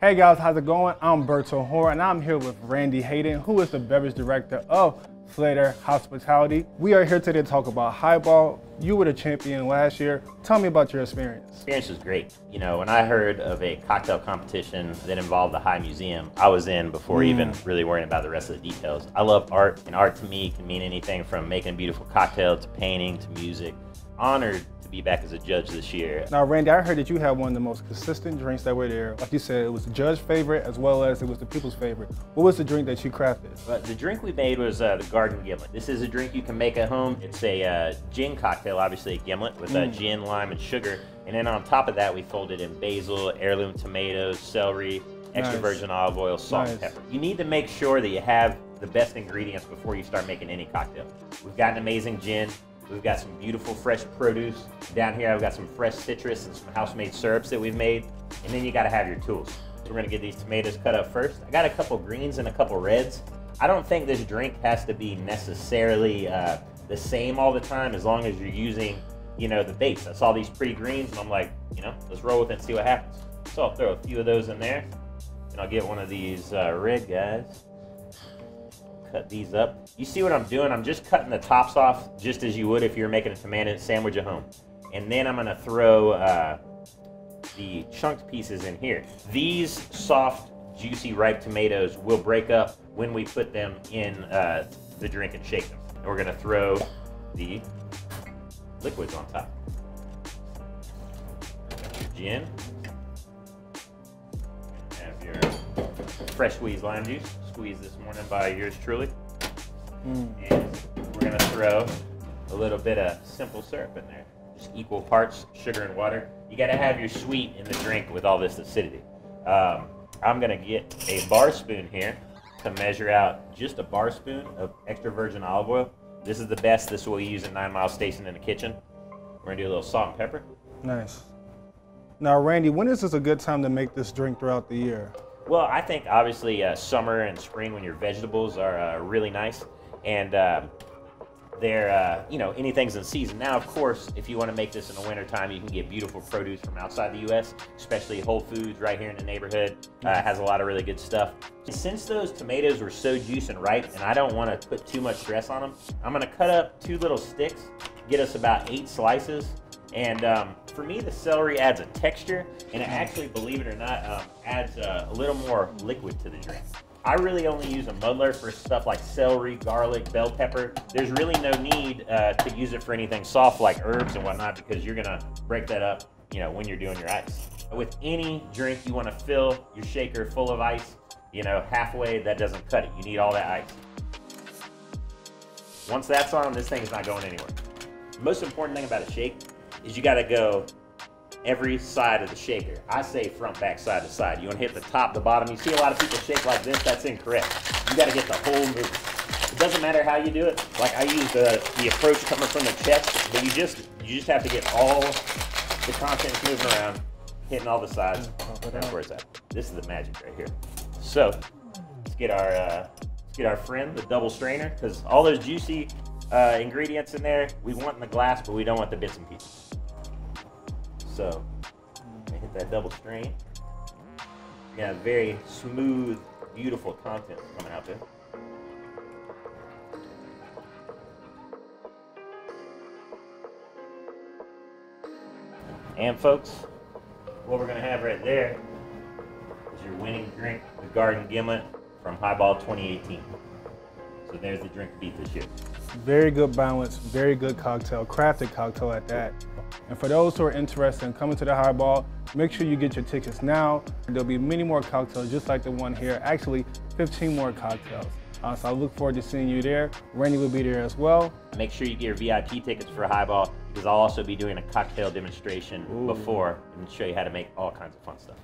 Hey guys, how's it going? I'm Berto Hoare and I'm here with Randy Hayden, who is the beverage director of Slater Hospitality. We are here today to talk about Highball. You were the champion last year. Tell me about your experience. Experience was great. You know, when I heard of a cocktail competition that involved the High Museum, I was in before even really worrying about the rest of the details. I love art, and art to me can mean anything from making a beautiful cocktail to painting to music. Honored to be back as a judge this year. Now, Randy, I heard that you had one of the most consistent drinks that were there. Like you said, it was the judge favorite as well as it was the people's favorite. What was the drink that you crafted? The drink we made was the Garden Gimlet. This is a drink you can make at home. It's a gin cocktail, obviously a gimlet with gin, lime, and sugar. And then on top of that, we folded in basil, heirloom tomatoes, celery, extra virgin olive oil, salt, and pepper. You need to make sure that you have the best ingredients before you start making any cocktail. We've got an amazing gin. We've got some beautiful fresh produce. Down here I've got some fresh citrus and some house-made syrups that we've made. And then you gotta have your tools. So we're gonna get these tomatoes cut up first. I got a couple greens and a couple reds. I don't think this drink has to be necessarily the same all the time as long as you're using, you know, the base. I saw these pretty greens and I'm like, you know, let's roll with it and see what happens. So I'll throw a few of those in there. And I'll get one of these red guys. Cut these up. You see what I'm doing? I'm just cutting the tops off just as you would if you were making a tomato sandwich at home. And then I'm gonna throw the chunked pieces in here. These soft, juicy, ripe tomatoes will break up when we put them in the drink and shake them. And we're gonna throw the liquids on top. Gin. Have your fresh squeezed lime juice. Squeezed this morning by yours truly. And we're gonna throw a little bit of simple syrup in there. Just equal parts sugar and water. You gotta have your sweet in the drink with all this acidity. I'm gonna get a bar spoon here to measure out just a bar spoon of extra virgin olive oil. This is the best. This is what we use in 9 Mile Station in the kitchen. We're gonna do a little salt and pepper. Nice. Now, Randy, when is this a good time to make this drink throughout the year? Well, I think obviously summer and spring when your vegetables are really nice, and they're, you know, anything's in season. Now, of course, if you want to make this in the wintertime, you can get beautiful produce from outside the U.S., especially Whole Foods right here in the neighborhood. Has a lot of really good stuff. Since those tomatoes were so juice and ripe, and I don't want to put too much stress on them, I'm going to cut up 2 little sticks, get us about 8 slices. And for me, the celery adds a texture, and it actually, believe it or not, adds a little more liquid to the drink. I really only use a muddler for stuff like celery, garlic, bell pepper. There's really no need to use it for anything soft like herbs and whatnot, because you're gonna break that up, you know, when you're doing your ice. With any drink, you wanna fill your shaker full of ice. You know, halfway, that doesn't cut it. You need all that ice. Once that's on, this thing's not going anywhere. The most important thing about a shake is you gotta go every side of the shaker. I say front, back, side to side. You wanna hit the top, the bottom. You see a lot of people shake like this, that's incorrect. You gotta get the whole movement. It doesn't matter how you do it. Like I use the approach coming from the chest, but you just have to get all the contents moving around, hitting all the sides. That's where it's at. This is the magic right here. So let's get our friend, the double strainer, because all those juicy ingredients in there, we want in the glass, but we don't want the bits and pieces. So, hit that double strain. You got very smooth, beautiful content coming out there. And folks, what we're gonna have right there is your winning drink, the Garden Gimlet from Highball 2018. So there's the drink to beat this year. Very good balance, very good cocktail, crafted cocktail at that. And for those who are interested in coming to the Highball, make sure you get your tickets now. There'll be many more cocktails just like the one here, actually 15 more cocktails. So I look forward to seeing you there. Randy will be there as well. Make sure you get your VIP tickets for Highball, because I'll also be doing a cocktail demonstration before and show you how to make all kinds of fun stuff.